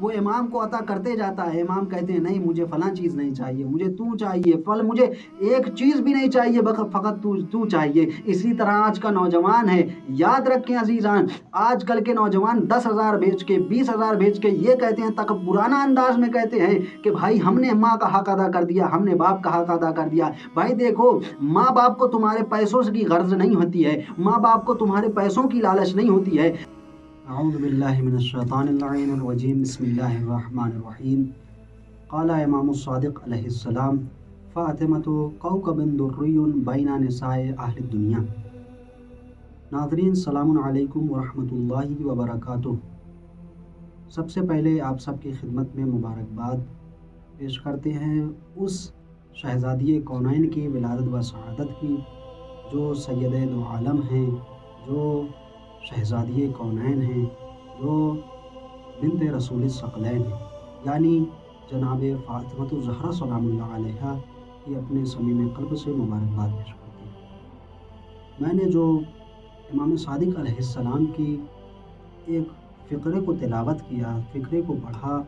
وہ امام کو عطا کرتے جاتا ہے، امام کہتے ہیں نہیں مجھے فلاں چیز نہیں چاہیے، مجھے تو چاہیے، مجھے ایک چیز بھی نہیں چاہیے، فقط تو چاہیے۔ اسی طرح آج کا نوجوان ہے، یاد رکھیں عزیزان، آج کل کے نوجوان 10,000 بیچ کے 20,000 بیچ کے یہ کہتے ہیں، تکبرانہ انداز میں کہتے ہیں کہ بھائی ہم نے ماں کا حق ادا کر دیا، ہم نے باپ کا حق ادا کر دیا۔ بھائی دیکھو، ماں باپ کو تمہارے پیسوں کی غرض نہیں ہوتی ہے، ماں باپ کو تمہارے پیسوں کی لالچ نہیں ہوتی ہے۔ اعوذ باللہ من الشیطان اللعین الرجیم، بسم اللہ الرحمن الرحیم۔ قال امام الصادق علیہ السلام: فاطمۃ کوكب دری بین نساء اہل الدنیا۔ ناظرین سلام علیکم ورحمۃ اللہ وبرکاتہ۔ سب سے پہلے آپ سب کی خدمت میں مبارکباد پیش کرتے ہیں اس شہزادی کونین کی ولادت و سعادت کی، جو سید دو عالم ہیں، جو شہزادی کونین ہیں، جو بنت رسول الثقلین ہیں، یعنی جناب فاطمۃ الزہرا سلام اللہ علیہا کی اپنے صمیم قلب سے مبارکباد پیش کرتے ہیں۔ میں نے جو امام صادق علیہ السلام کی ایک فقرے کو تلاوت کیا، فقرے کو پڑھا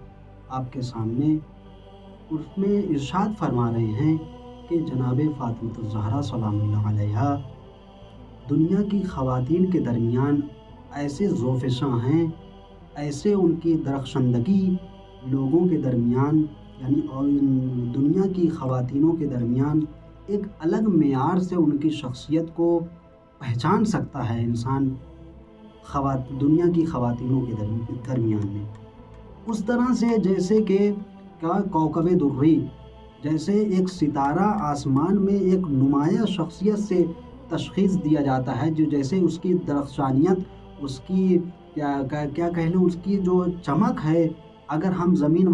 آپ کے سامنے، اس میں ارشاد فرما رہے ہیں کہ جناب فاطمۃ الزہرا سلام اللہ علیہا دنیا کی خواتین کے درمیان ایسے ذوفشاں ہیں، ایسے ان کی درخشندگی لوگوں کے درمیان، یعنی اور دنیا کی خواتینوں کے درمیان ایک الگ معیار سے ان کی شخصیت کو پہچان سکتا ہے انسان دنیا کی خواتینوں کے درمیان میں۔ اس طرح سے جیسے کہ کوكب دری، جیسے ایک ستارہ آسمان میں ایک نمایاں شخصیت سے تشخیص دیا جاتا ہے، جو جیسے اس کی درخشانیت، اس کی کیا کہہ لوں، اس کی جو چمک ہے، اگر ہم زمین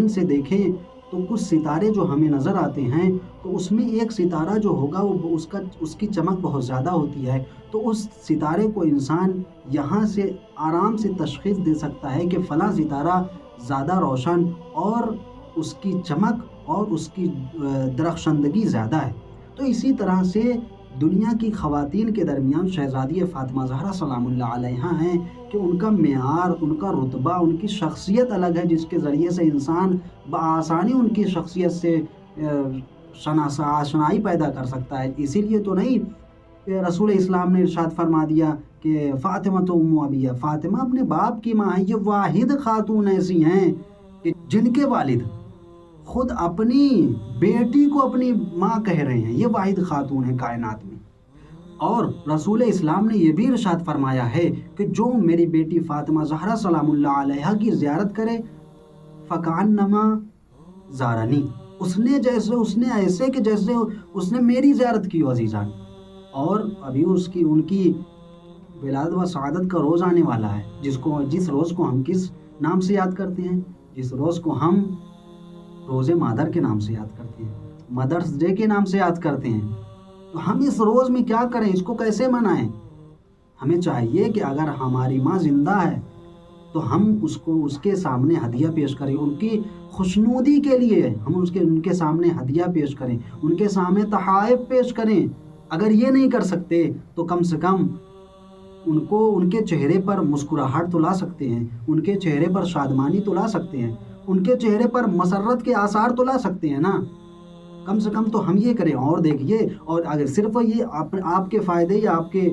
سے دیکھیں تو کچھ ستارے جو ہمیں نظر آتے ہیں تو اس میں ایک ستارہ جو ہوگا وہ اس کی چمک بہت زیادہ ہوتی ہے، تو اس ستارے کو انسان یہاں سے آرام سے تشخیص دے سکتا ہے کہ فلاں ستارہ زیادہ روشن اور اس کی چمک اور اس کی درخشندگی زیادہ ہے۔ تو اسی طرح سے دنیا کی خواتین کے درمیان شہزادی فاطمہ زہرا سلام اللہ علیہا ہیں کہ ان کا معیار، ان کا رتبہ، ان کی شخصیت الگ ہے، جس کے ذریعے سے انسان بآسانی ان کی شخصیت سے آشنائی پیدا کر سکتا ہے۔ اسی لیے تو نہیں کہ رسول اسلام نے ارشاد فرما دیا کہ فاطمہ تو ام ابیہ، فاطمہ اپنے باپ کی ماں ہے۔ یہ واحد خاتون ایسی ہیں کہ جن کے والد خود اپنی بیٹی کو اپنی ماں کہہ رہے ہیں، یہ واحد خاتون ہے کائنات میں۔ اور رسول اسلام نے یہ بھی ارشاد فرمایا ہے کہ جو میری بیٹی فاطمہ زہرا سلام اللہ علیہا کی زیارت کرے فکأنما زارنی، اس نے ایسے کہ جیسے اس نے میری زیارت کی ہو عزیزان۔ اور ابھی ان کی ولادت و سعادت کا روز آنے والا ہے، جس روز کو ہم کس نام سے یاد کرتے ہیں؟ جس روز کو ہم روز مادر کے نام سے یاد کرتے ہیں، مدرس ڈے کے نام سے یاد کرتے ہیں۔ تو ہم اس روز میں کیا کریں، اس کو کیسے منائیں؟ ہمیں چاہیے کہ اگر ہماری ماں زندہ ہے تو ہم اس کے سامنے ہدیہ پیش کریں، ان کی خوشنودی کے لیے ہم ان کے سامنے ہدیہ پیش کریں، ان کے سامنے تحائف پیش کریں۔ اگر یہ نہیں کر سکتے تو کم سے کم ان کے چہرے پر مسکراہٹ تو لا سکتے ہیں، ان کے چہرے پر شادمانی تو لا سکتے ہیں، ان کے چہرے پر مسرت کے آثار تو لا سکتے ہیں نا۔ کم سے کم تو ہم یہ کریں۔ اور دیکھیے، اور اگر صرف یہ آپ کے فائدے یا آپ کے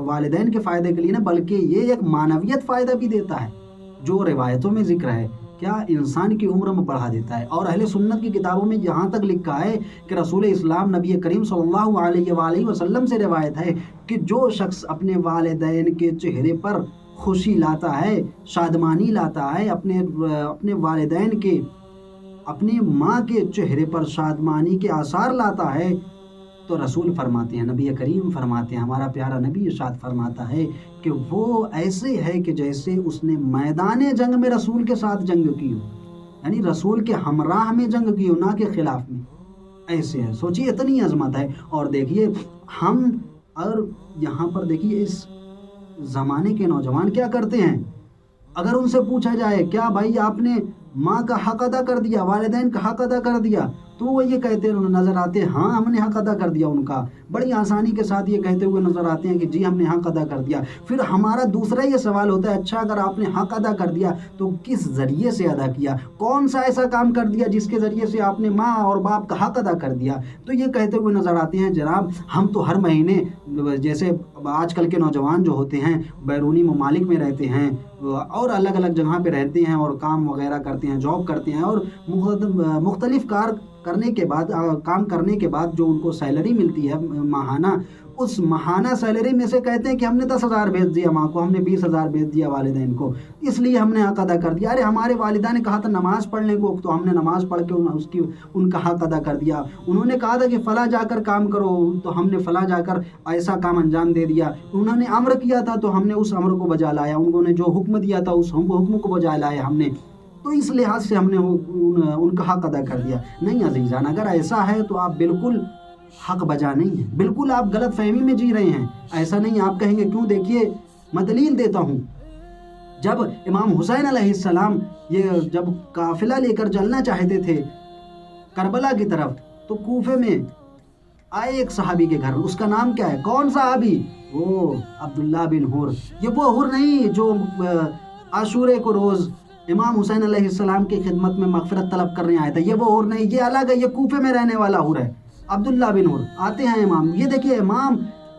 والدین کے فائدے کے لیے نہ، بلکہ یہ ایک معنویت فائدہ بھی دیتا ہے، جو روایتوں میں ذکر ہے، کیا انسان کی عمر میں بڑھا دیتا ہے۔ اور اہل سنت کی کتابوں میں یہاں تک لکھا ہے کہ رسول اسلام نبی کریم صلی اللہ علیہ وآلہ وسلم سے روایت ہے کہ جو شخص اپنے والدین کے چہرے پر خوشی لاتا ہے، شادمانی لاتا ہے، اپنے والدین کے، اپنی ماں کے چہرے پر شادمانی کے آثار لاتا ہے، تو رسول فرماتے ہیں، نبی کریم فرماتے ہیں، ہمارا پیارا نبی ارشاد فرماتا ہے کہ وہ ایسے ہے کہ جیسے اس نے میدان جنگ میں رسول کے ساتھ جنگ کی ہو، یعنی رسول کے ہمراہ میں جنگ کی ہو، نہ کہ خلاف میں۔ ایسے ہے، سوچیے اتنی عظمت ہے۔ اور دیکھیے ہم، اور یہاں پر دیکھیے اس زمانے کے نوجوان کیا کرتے ہیں، اگر ان سے پوچھا جائے کیا بھائی آپ نے ماں کا حق ادا کر دیا، والدین کا حق ادا کر دیا، तो वो ये कहते नज़र आते हैं हाँ हमने हक अदा कर दिया उनका, बड़ी आसानी के साथ ये कहते हुए नज़र आते हैं कि जी हमने हक अदा कर दिया। फिर हमारा दूसरा ये सवाल होता है, अच्छा अगर आपने हक अदा कर दिया तो किस ज़रिए से अदा किया, कौन सा ऐसा काम कर दिया जिसके ज़रिए से आपने माँ और बाप का हक अदा कर दिया। तो ये कहते हुए नज़र आते हैं जनाब हम तो हर महीने, जैसे आजकल के नौजवान जो होते हैं बैरूनी ममालिक में रहते हैं और अलग अलग जगह पे रहते हैं और काम वगैरह करते हैं, जॉब करते हैं, और मुख्तलिफ काम करने के बाद जो उनको सैलरी मिलती है माहाना, उस माहाना सैलरी में से कहते हैं कि हमने 10,000 भेज दिया माँ को, हमने 20,000 भेज दिया वालिदैन को, इसलिए हमने हक अदा कर दिया। अरे हमारे वालिदा ने कहा था नमाज़ पढ़ने को, तो हमने नमाज़ पढ़ के उनका हक अदा कर दिया। उन्होंने कहा था कि फ़ला जाकर काम करो, तो हमने फ़ला जाकर ऐसा काम अंजाम दे दिया। उन्होंने अम्र किया था तो हमने उस अम्र को बजा लाया, उन्होंने जो हुक्म दिया था उस हुक्म को बजा लाया हमने, तो इस लिहाज से हमने उनका हक अदा कर दिया। नहीं अजीज़ान, अगर ऐसा है तो आप बिल्कुल हक बजा नहीं है, बिल्कुल आप गलत फहमी में जी रहे हैं। ऐसा नहीं, आप कहेंगे क्यों, देखिए मैं दलील देता हूँ। जब इमाम हुसैन अलैहिस्सलाम ये जब काफिला लेकर चलना चाहते थे करबला की तरफ, तो कूफे में आए एक सहाबी के घर, उसका नाम क्या है, कौन सहाबी, वो अब्दुल्ला बिन हुर। ये वो हुर नहीं जो आशूरे को रोज़ इमाम हुसैन अलैहिस्सलाम की खिदमत में मगफिरत तलब करने आया था, ये वो हुर नहीं, ये अलग है, ये कूफे में रहने वाला हुर है, अब्दुल्ला बिन हुर। आते हैं इमाम, ये देखिए इमाम,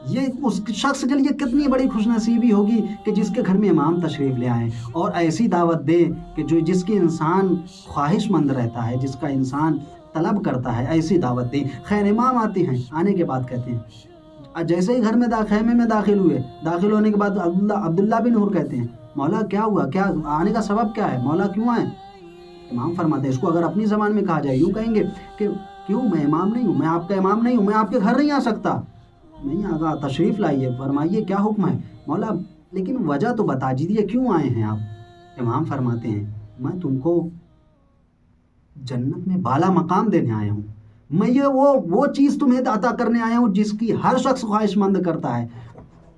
ये उस शख्स के लिए कितनी बड़ी खुशनसीबी होगी कि जिसके घर में इमाम तशरीफ़ ले आए और ऐसी दावत दे कि जो जिसकी इंसान ख्वाहिशमंद रहता है, जिसका इंसान तलब करता है, ऐसी दावत दे। खैर इमाम आते हैं, आने के बाद कहते हैं, जैसे ही घर में खैमे में दाखिल हुए, दाखिल होने के बाद अब्दुल्ला बिन हुर कहते हैं मौला क्या हुआ, क्या आने का सबब क्या है, मौला क्यों आए। इमाम फरमाते हैं, इसको अगर अपनी ज़बान में कहा जाए यूँ कहेंगे कि क्यों, मैं इमाम नहीं हूँ, मैं आपका इमाम नहीं हूँ, मैं आपके घर नहीं आ सकता, नहीं आगा, तशरीफ़ लाइए, फरमाइए क्या हुक्म है। मौला लेकिन वजह तो बता दीजिए क्यों आए हैं आप। इमाम फरमाते हैं मैं तुमको जन्नत में बाला मकाम देने आया हूँ, मैं ये वो चीज़ तुम्हें अता करने आया हूँ जिसकी हर शख्स ख्वाहिशमंद करता है,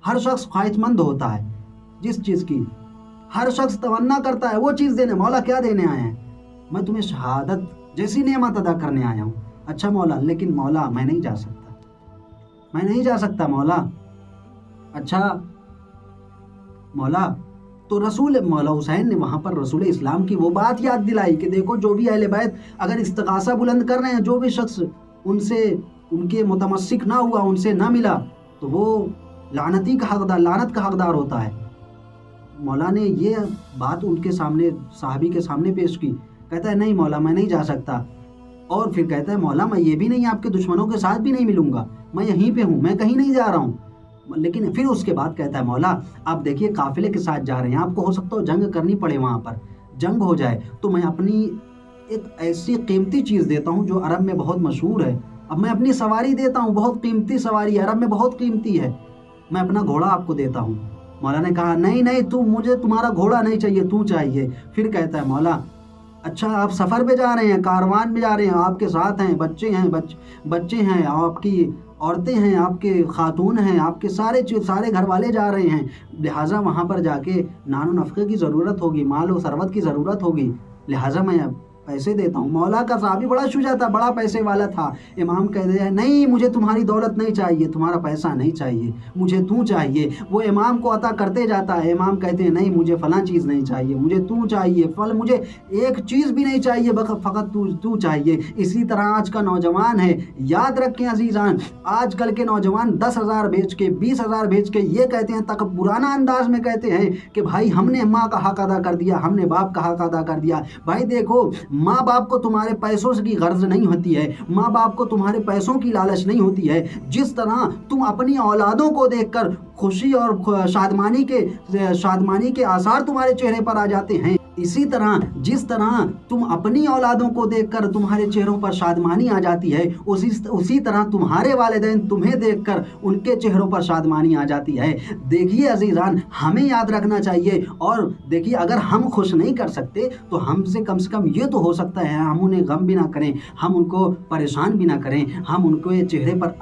हर शख्स ख्वाहिशमंद होता है, जिस चीज़ की हर शख्स तमन्ना करता है वो चीज़ देने। मौला क्या देने आए हैं, मैं तुम्हें शहादत जैसी नेमत अदा करने आया हूँ। अच्छा मौला, लेकिन मौला मैं नहीं जा सकता, मैं नहीं जा सकता मौला। अच्छा मौला, तो मौला हुसैन ने वहाँ पर रसूल इस्लाम की वो बात याद दिलाई कि देखो जो भी अहले बैत अगर इस्तिगासा बुलंद कर रहे हैं, जो भी शख्स उनसे उनके मुतमस्सिक ना हुआ, उनसे ना मिला, तो वो लानत का हकदार होता है। मौला ने ये बात उनके सामने, साहबी के सामने पेश की। कहता है नहीं मौला मैं नहीं जा सकता। और फिर कहता है मौला मैं ये भी नहीं, आपके दुश्मनों के साथ भी नहीं मिलूंगा, मैं यहीं पे हूँ, मैं कहीं नहीं जा रहा हूँ। लेकिन फिर उसके बाद कहता है मौला आप देखिए काफिले के साथ जा रहे हैं, आपको हो सकता हो जंग करनी पड़े, वहाँ पर जंग हो जाए, तो मैं अपनी एक ऐसी कीमती चीज़ देता हूँ जो अरब में बहुत मशहूर है। अब मैं अपनी सवारी देता हूँ, बहुत कीमती सवारी अरब में बहुत कीमती है, मैं अपना घोड़ा आपको देता हूँ। मौला ने कहा नहीं नहीं, मुझे तुम्हारा घोड़ा नहीं चाहिए, तू चाहिए। फिर कहता है मौला अच्छा आप सफ़र पे जा रहे हैं, कारवान में जा रहे हैं, आपके साथ हैं बच्चे हैं, बच्चे हैं, आपकी औरतें हैं, आपके खातून हैं, आपके सारे घर वाले जा रहे हैं, लिहाजा वहाँ पर जाके नानो नफ़क़े की ज़रूरत होगी, माल और सरवत की ज़रूरत होगी, लिहाजा मैं पैसे देता हूँ। मौला का साहबी बड़ा शुजा था, बड़ा पैसे वाला था। इमाम कह दिया नहीं मुझे तुम्हारी दौलत नहीं चाहिए, तुम्हारा पैसा नहीं चाहिए, मुझे तू चाहिए। वो इमाम को अता करते जाता है। इमाम कहते हैं नहीं मुझे फ़लाँ चीज़ नहीं चाहिए, मुझे तू चाहिए, मुझे एक चीज़ भी नहीं चाहिए, फ़कत तू चाहिए। इसी तरह आज का नौजवान है, याद रखें अजीज़ान, आजकल के नौजवान 10,000 बेच के 20,000 बेच के ये कहते हैं, तकब्बुराना अंदाज में कहते हैं कि भाई हमने माँ का हक अदा कर दिया, हमने बाप का हक अदा कर दिया। भाई देखो माँ बाप को तुम्हारे पैसों की गर्ज नहीं होती है, माँ बाप को तुम्हारे पैसों की लालच नहीं होती है। जिस तरह तुम अपनी औलादों को देखकर खुशी और शादमानी के आसार तुम्हारे चेहरे पर आ जाते हैं, इसी तरह जिस तरह तुम अपनी औलादों को देखकर तुम्हारे चेहरों पर शादमानी आ जाती है, उसी तरह तुम्हारे वालिदैन तुम्हें देखकर उनके चेहरों पर शादमानी आ जाती है। देखिए अजीज़ान, हमें याद रखना चाहिए। और देखिए अगर हम खुश नहीं कर सकते तो हमसे कम से कम ये तो हो सकता है हम उन्हें गम भी ना करें, हम उनको परेशान भी ना करें, हम उनके चेहरे पर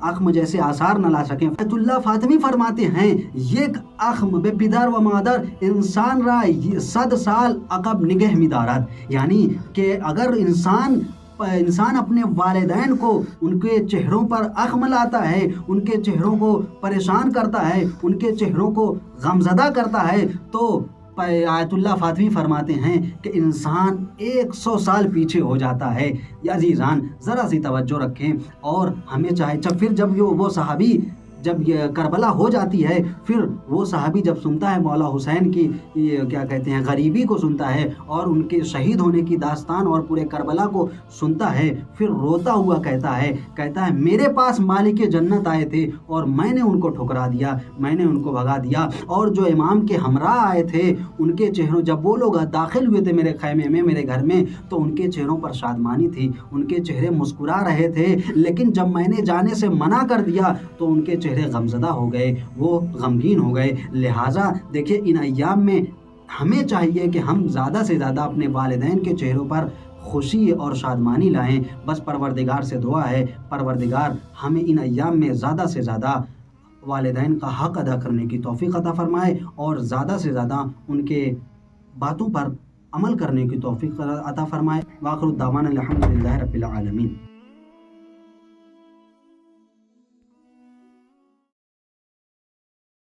अख्म जैसे आसार न ला सकें। फतुल्लाह फातिमी फरमाते हैं ये अख्म बे पिदर व मादर इंसान रा 100 साल अकब निगह मिदारत, यानी कि अगर इंसान انسان اپنے والدین کو ان کے چہروں پر اخم لاتا ہے، ان کے چہروں کو پریشان کرتا ہے، ان کے چہروں کو غمزدہ کرتا ہے، تو آیت اللہ فاطمی فرماتے ہیں کہ انسان 100 سال پیچھے ہو جاتا ہے۔ یا عزیزان ذرا سی توجہ رکھیں، اور ہمیں چاہے جب وہ صحابی جب یہ کربلا ہو جاتی ہے، پھر وہ صحابی جب سنتا ہے مولا حسین کی کیا کہتے ہیں غریبی کو سنتا ہے اور ان کے شہید ہونے کی داستان اور پورے کربلا کو سنتا ہے، پھر روتا ہوا کہتا ہے میرے پاس مالک جنت آئے تھے اور میں نے ان کو ٹھکرا دیا، میں نے ان کو بھگا دیا، اور جو امام کے ہمراہ آئے تھے ان کے چہروں، جب وہ لوگ داخل ہوئے تھے میرے خیمے میں، میرے گھر میں، تو ان کے چہروں پر شادمانی تھی، ان کے چہرے مسکرا رہے تھے، لیکن جب میں نے جانے سے منع کر دیا تو ان کے چہرے غمزدہ ہو گئے، وہ غمگین ہو گئے۔ لہٰذا دیکھیے ان ایام میں ہمیں چاہیے کہ ہم زیادہ سے زیادہ اپنے والدین کے چہروں پر خوشی اور شادمانی لائیں۔ بس پروردگار سے دعا ہے، پروردگار ہمیں ان ایام میں زیادہ سے زیادہ والدین کا حق ادا کرنے کی توفیق عطا فرمائے اور زیادہ سے زیادہ ان کے باتوں پر عمل کرنے کی توفیق عطا فرمائے۔ وآخر الدعوانا الحمدللہ رب العالمین۔